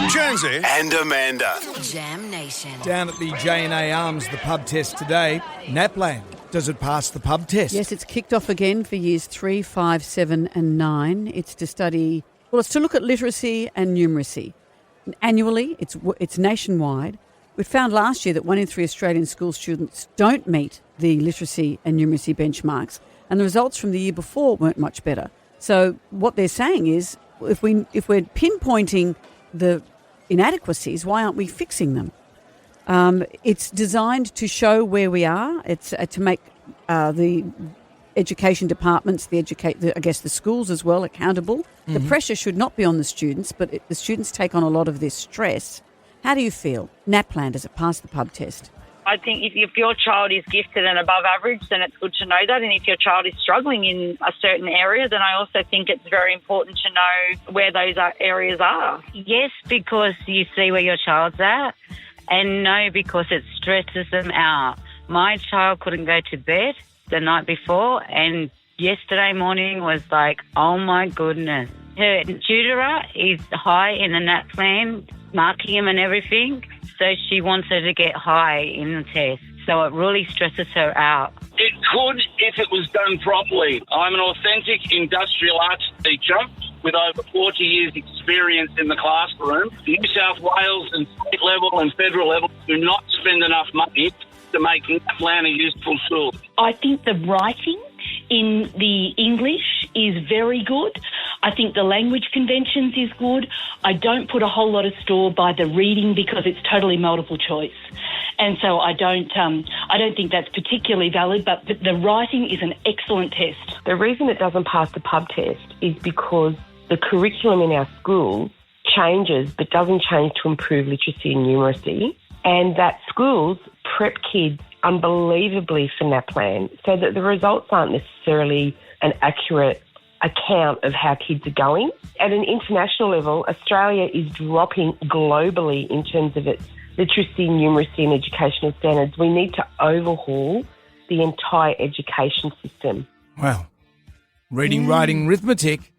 Jonesy and Amanda. Jam Nation. Down at the J&A Arms, the pub test today. NAPLAN, does it pass the pub test? Yes, it's kicked off again for years 3, 5, 7 and 9. It's to study, it's to look at literacy and numeracy. Annually, it's nationwide. We found last year that 1 in 3 Australian school students don't meet the literacy and numeracy benchmarks, and the results from the year before weren't much better. So what they're saying is, if we're pinpointing the inadequacies, why aren't we fixing them? It's designed to show where we are. It's to make the education departments, the schools as well, accountable. Mm-hmm. The pressure should not be on the students, but the students take on a lot of this stress. How do you feel? NAPLAN, does it pass the pub test? I think if your child is gifted and above average, then it's good to know that. And if your child is struggling in a certain area, then I also think it's very important to know where those areas are. Yes, because you see where your child's at, and no, because it stresses them out. My child couldn't go to bed the night before, and yesterday morning was like, oh my goodness. Her tutor is high in the NAPLAN, marking him and everything, so she wants her to get high in the test. So it really stresses her out. It could if it was done properly. I'm an authentic industrial arts teacher with over 40 years' experience in the classroom. New South Wales and state level and federal level do not spend enough money to make NAPLAN a useful tool. I think the writing in the English is very good. I think the language conventions is good. I don't put a whole lot of store by the reading because it's totally multiple choice. And so I don't think that's particularly valid, but the writing is an excellent test. The reason it doesn't pass the pub test is because the curriculum in our schools changes but doesn't change to improve literacy and numeracy, and that schools prep kids unbelievably for NAPLAN so that the results aren't necessarily an accurate account of how kids are going. At an international level, Australia is dropping globally in terms of its literacy, numeracy and educational standards. We need to overhaul the entire education system. Well, reading, writing, arithmetic,